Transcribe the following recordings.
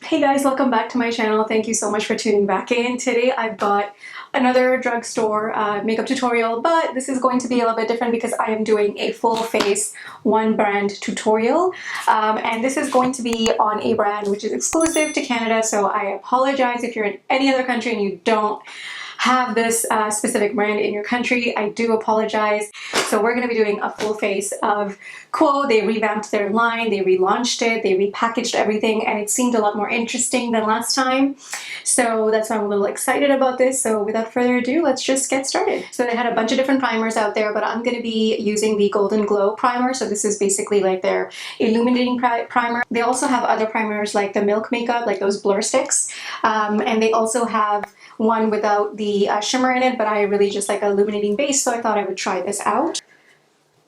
Hey guys, welcome back to my channel. Thank you so much for tuning back in. Today I've got another drugstore makeup tutorial, but this is going to be a little bit different because I am doing a full face one brand tutorial. And this is going to be on a brand which is exclusive to Canada, so I apologize if you're in any other country and you don't have this specific brand in your country. I do apologize. So we're going to be doing a full face of Quo. They revamped their line, they relaunched it, they repackaged everything, and it seemed a lot more interesting than last time. So that's why I'm a little excited about this. So without further ado, let's just get started. So they had a bunch of different primers out there, but I'm going to be using the Golden Glow primer. So this is basically like their illuminating primer. They also have other primers like the Milk makeup, like those blur sticks. And they also have one without the shimmer in it, but I really just like an illuminating base, so I thought I would try this out.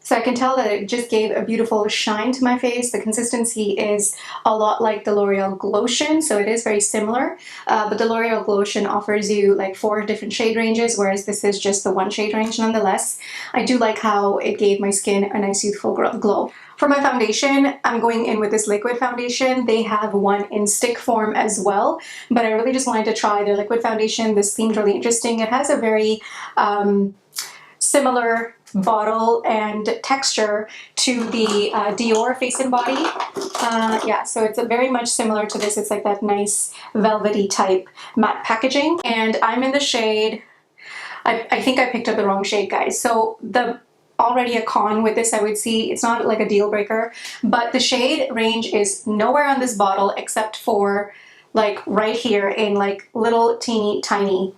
So I can tell that it just gave a beautiful shine to my face. The consistency is a lot like the L'Oreal Glotion, so it is very similar. But the L'Oreal Glotion offers you like 4 different shade ranges, whereas this is just the 1 shade range nonetheless. I do like how it gave my skin a nice youthful glow. For my foundation, I'm going in with this liquid foundation. They have one in stick form as well, but I really just wanted to try their liquid foundation. This seemed really interesting. It has a very similar bottle and texture to the Dior Face and Body. Yeah, so it's very much similar to this. It's like that nice velvety type matte packaging. And I'm in the shade, I think I picked up the wrong shade, guys. So already a con with this, I would see, it's not like a deal breaker, but the shade range is nowhere on this bottle except for like right here in like little teeny tiny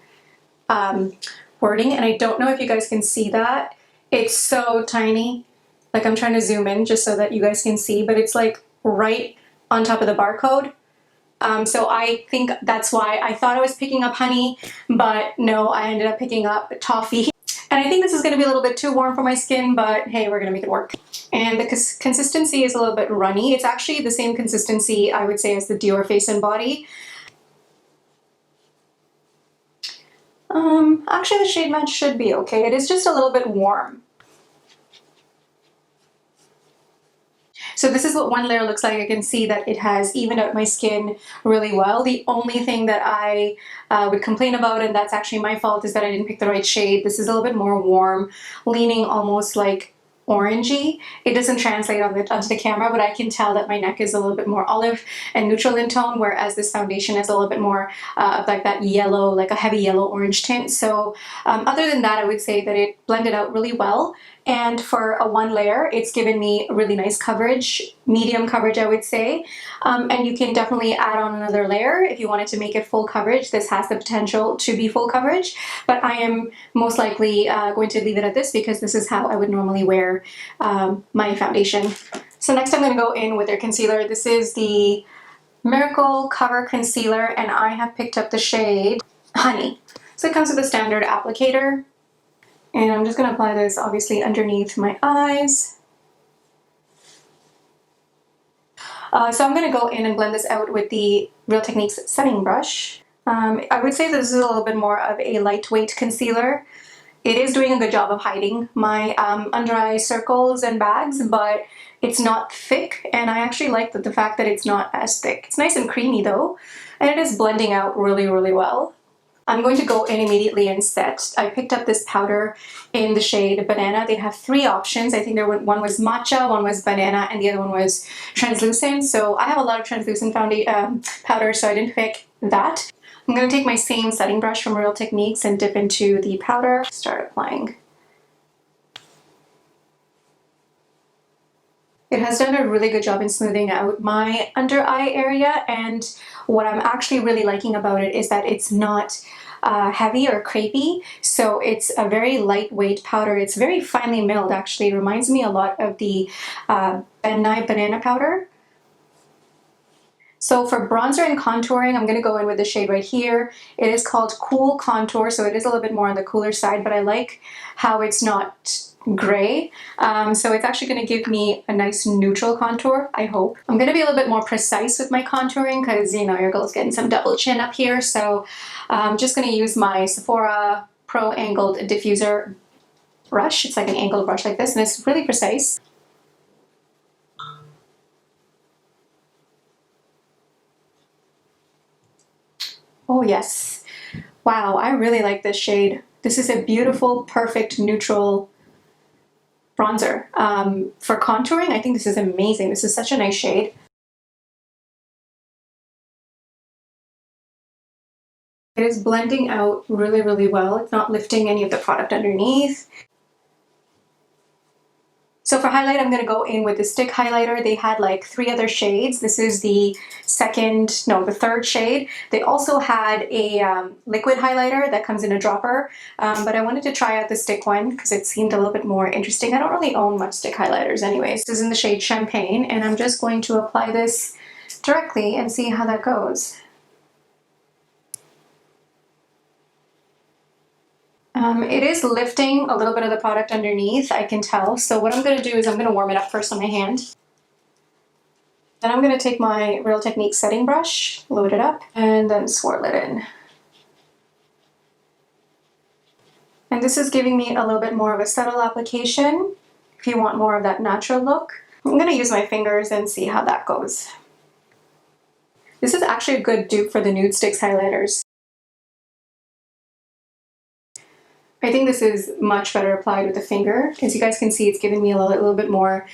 wording. And I don't know if you guys can see that. It's so tiny. Like I'm trying to zoom in just so that you guys can see, but it's like right on top of the barcode. So I think that's why I thought I was picking up honey, but no, I ended up picking up toffee. And I think this is going to be a little bit too warm for my skin, but hey, we're going to make it work. And the consistency is a little bit runny. It's actually the same consistency, I would say, as the Dior Face and Body. Actually, the shade match should be okay. It is just a little bit warm. So this is what one layer looks like. I can see that it has evened out my skin really well. The only thing that I would complain about, and that's actually my fault, is that I didn't pick the right shade. This is a little bit more warm, leaning almost like orangey. It doesn't translate onto the camera, but I can tell that my neck is a little bit more olive and neutral in tone, whereas this foundation is a little bit more of like that yellow, like a heavy yellow orange tint. So other than that, I would say that it blended out really well. And for a 1 layer, it's given me really nice coverage, medium coverage, I would say. And you can definitely add on another layer if you wanted to make it full coverage. This has the potential to be full coverage, but I am most likely going to leave it at this because this is how I would normally wear my foundation. So next I'm going to go in with their concealer. This is the Miracle Cover Concealer, and I have picked up the shade Honey. So it comes with a standard applicator. And I'm just going to apply this obviously underneath my eyes. So I'm going to go in and blend this out with the Real Techniques setting brush. I would say this is a little bit more of a lightweight concealer. It is doing a good job of hiding my under eye circles and bags, but it's not thick, and I actually like the fact that it's not as thick. It's nice and creamy though, and it is blending out really, really well. I'm going to go in immediately and set. I picked up this powder in the shade Banana. They have 3 options. I think one was Matcha, one was Banana, and the other one was Translucent. So I have a lot of translucent powder, so I didn't pick that. I'm going to take my same setting brush from Real Techniques and dip into the powder. Start applying. It has done a really good job in smoothing out my under eye area, and what I'm actually really liking about it is that it's not heavy or crepey, so it's a very lightweight powder. It's very finely milled, actually. It reminds me a lot of the Ben Nye Banana powder. So for bronzer and contouring, I'm going to go in with the shade right here. It is called Cool Contour, so it is a little bit more on the cooler side, but I like how it's not gray. So it's actually going to give me a nice neutral contour, I hope. I'm going to be a little bit more precise with my contouring because, you know, your girl's getting some double chin up here. So I'm just going to use my Sephora Pro Angled Diffuser brush. It's like an angled brush like this, and it's really precise. Oh yes. Wow, I really like this shade. This is a beautiful, perfect neutral bronzer. For contouring, I think this is amazing. This is such a nice shade. It is blending out really, really well. It's not lifting any of the product underneath. So for highlight, I'm going to go in with the stick highlighter. They had like 3 other shades. This is the third shade. They also had a liquid highlighter that comes in a dropper, but I wanted to try out the stick one because it seemed a little bit more interesting. I don't really own much stick highlighters anyways. This is in the shade Champagne, and I'm just going to apply this directly and see how that goes. It is lifting a little bit of the product underneath, I can tell. So what I'm going to do is I'm going to warm it up first on my hand. Then I'm going to take my Real Technique setting brush, load it up, and then swirl it in. And this is giving me a little bit more of a subtle application if you want more of that natural look. I'm going to use my fingers and see how that goes. This is actually a good dupe for the Nude Sticks highlighters. I think this is much better applied with the finger. As you guys can see, it's giving me a little bit more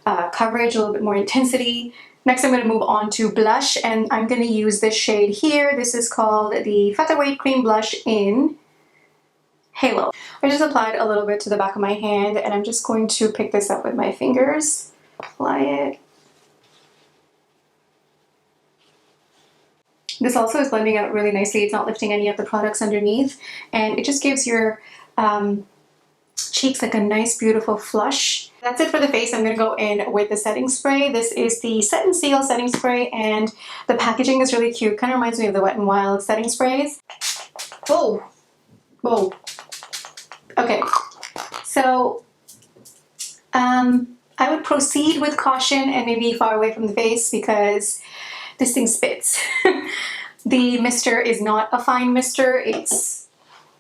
coverage, a little bit more intensity. Next, I'm going to move on to blush, and I'm going to use this shade here. This is called the Featherweight Cream Blush in Halo. I just applied a little bit to the back of my hand, and I'm just going to pick this up with my fingers. Apply it. This also is blending out really nicely. It's not lifting any of the products underneath, and it just gives your cheeks like a nice beautiful flush. That's it for the face. I'm going to go in with the setting spray. This is the Set and Seal setting spray, and the packaging is really cute. Kind of reminds me of the Wet n Wild setting sprays. Whoa. Whoa. Okay. So I would proceed with caution and maybe far away from the face because this thing spits. The mister is not a fine mister. It's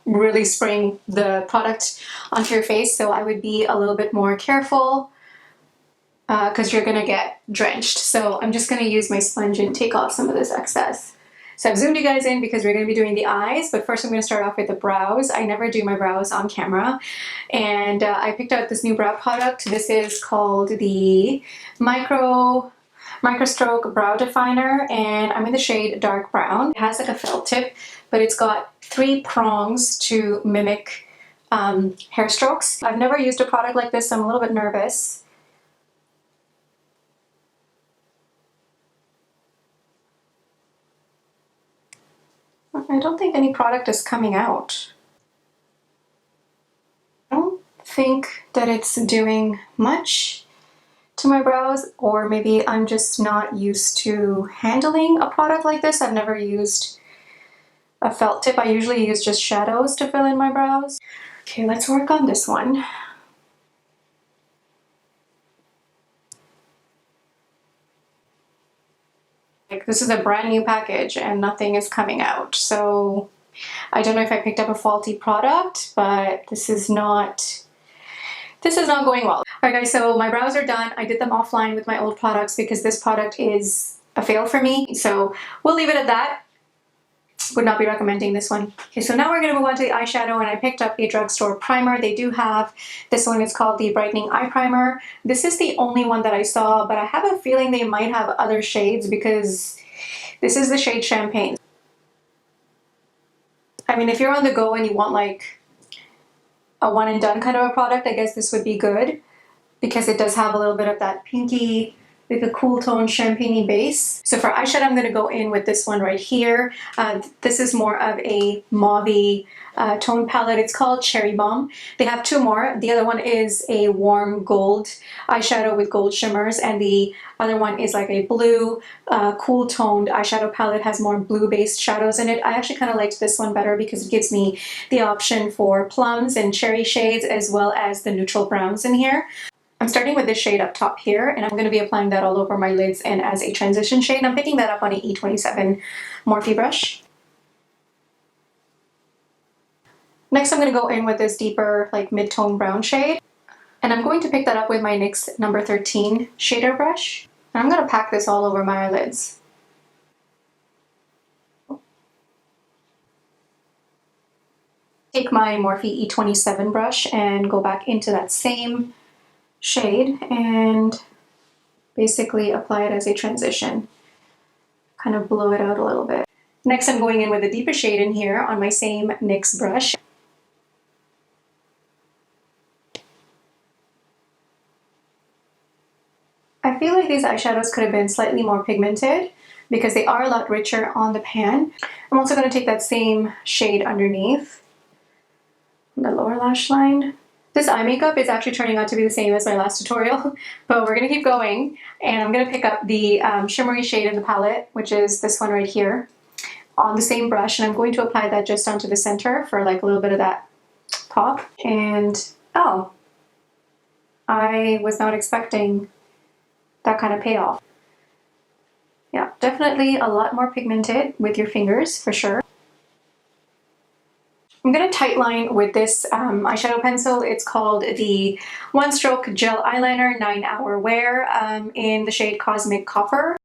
really spraying the product onto your face, so I would be a little bit more careful because you're gonna get drenched. So I'm just gonna use my sponge and take off some of this excess. So I've zoomed you guys in because we're gonna be doing the eyes, but first I'm gonna start off with the brows. I never do my brows on camera, and I picked out this new brow product. This is called the Microstroke Brow Definer, and I'm in the shade Dark Brown. It has like a felt tip, but it's got 3 prongs to mimic hair strokes. I've never used a product like this, so I'm a little bit nervous. I don't think any product is coming out. I don't think that it's doing much to my brows, or maybe I'm just not used to handling a product like this. I've never used a felt tip. I usually use just shadows to fill in my brows. Okay, let's work on this one. Like, this is a brand new package and nothing is coming out. So I don't know if I picked up a faulty product, but this is not going well. Alright guys, so my brows are done. I did them offline with my old products because this product is a fail for me. So we'll leave it at that. Would not be recommending this one. Okay, so now we're going to move on to the eyeshadow, and I picked up a drugstore primer. They do have this one. It's called the Brightening Eye Primer. This is the only one that I saw, but I have a feeling they might have other shades because this is the shade Champagne. I mean, if you're on the go and you want like a one and done kind of a product, I guess this would be good because it does have a little bit of that pinky, like a cool tone champagne base. So for eyeshadow, I'm going to go in with this one right here. This is more of a mauve tone palette. It's called Cherry Bomb. They have 2 more. The other one is a warm gold eyeshadow with gold shimmers, and the other one is like a blue, cool toned eyeshadow palette. Has more blue based shadows in it. I actually kind of liked this one better because it gives me the option for plums and cherry shades as well as the neutral browns in here. I'm starting with this shade up top here, and I'm going to be applying that all over my lids and as a transition shade. I'm picking that up on an E27 Morphe brush. Next, I'm going to go in with this deeper, like mid-tone brown shade, and I'm going to pick that up with my NYX number 13 shader brush. And I'm going to pack this all over my eyelids. Take my Morphe E27 brush and go back into that same shade and basically apply it as a transition. Kind of blow it out a little bit. Next, I'm going in with a deeper shade in here on my same NYX brush. I feel like these eyeshadows could have been slightly more pigmented because they are a lot richer on the pan. I'm also going to take that same shade underneath the lower lash line. This eye makeup is actually turning out to be the same as my last tutorial, but we're going to keep going, and I'm going to pick up the shimmery shade in the palette, which is this one right here, on the same brush, and I'm going to apply that just onto the center for like a little bit of that pop. And oh, I was not expecting that kind of payoff. Yeah, definitely a lot more pigmented with your fingers for sure. I'm going to tightline with this eyeshadow pencil. It's called the One Stroke Gel Eyeliner 9-Hour Wear in the shade Cosmic Copper.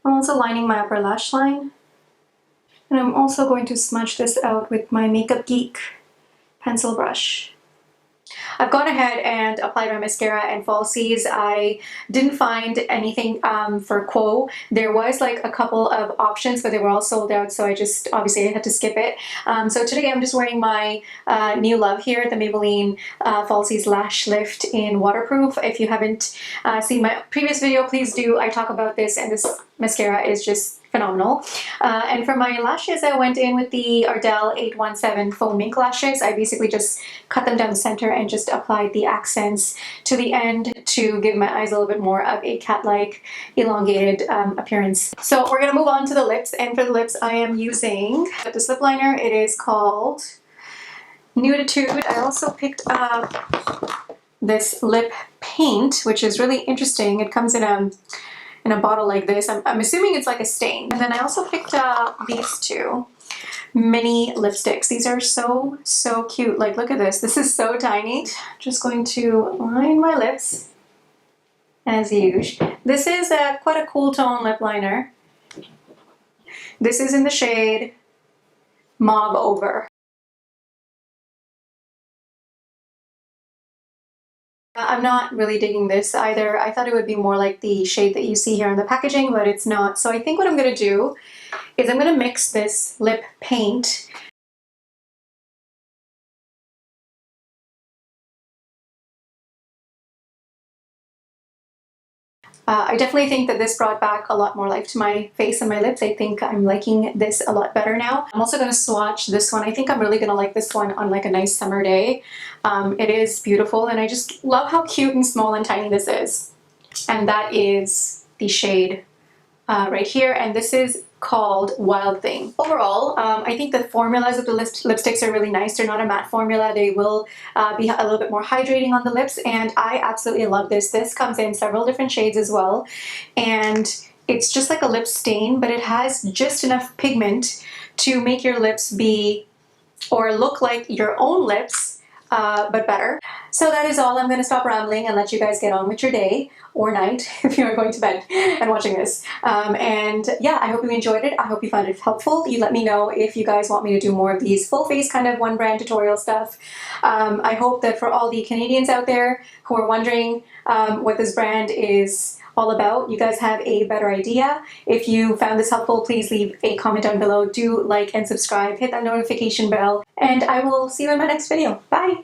I'm also lining my upper lash line. And I'm also going to smudge this out with my Makeup Geek pencil brush. I've gone ahead and applied my mascara and falsies. I didn't find anything for Faux. There was like a couple of options, but they were all sold out, so I had to skip it. So today I'm just wearing my new love here, the Maybelline Falsies Lash Lift in Waterproof. If you haven't seen my previous video, please do. I talk about this, and this mascara is just phenomenal. And for my lashes, I went in with the Ardelle 817 Faux Mink lashes. I basically just cut them down the center and just applied the accents to the end to give my eyes a little bit more of a cat-like elongated appearance. So we're going to move on to the lips, and for the lips I am using this lip liner. It is called Nuditude. I also picked up this lip paint, which is really interesting. It comes in a bottle like this. I'm assuming it's like a stain. And then I also picked up these two mini lipsticks. These are so cute. Like, look at this. This is so tiny. Just going to line my lips as usual. This is quite a cool tone lip liner. This is in the shade Mauve Over. I'm not really digging this either. I thought it would be more like the shade that you see here on the packaging, but it's not. So I think what I'm going to do is I'm going to mix this lip paint . I definitely think that this brought back a lot more life to my face and my lips. I think I'm liking this a lot better now. I'm also going to swatch this one. I think I'm really going to like this one on like a nice summer day. It is beautiful, and I just love how cute and small and tiny this is. And that is the shade right here, and this is called Wild Thing. Overall, I think the formulas of the lipsticks are really nice. They're not a matte formula. They will be a little bit more hydrating on the lips, and I absolutely love this. This comes in several different shades as well, and it's just like a lip stain, but it has just enough pigment to make your lips be or look like your own lips, but better. So that is all. I'm going to stop rambling and let you guys get on with your day or night if you are going to bed and watching this. And yeah, I hope you enjoyed it. I hope you found it helpful. You let me know if you guys want me to do more of these full face kind of one brand tutorial stuff. I hope that for all the Canadians out there who are wondering what this brand is all about, you guys have a better idea. If you found this helpful, please leave a comment down below. Do like and subscribe, hit that notification bell, and I will see you in my next video. Bye!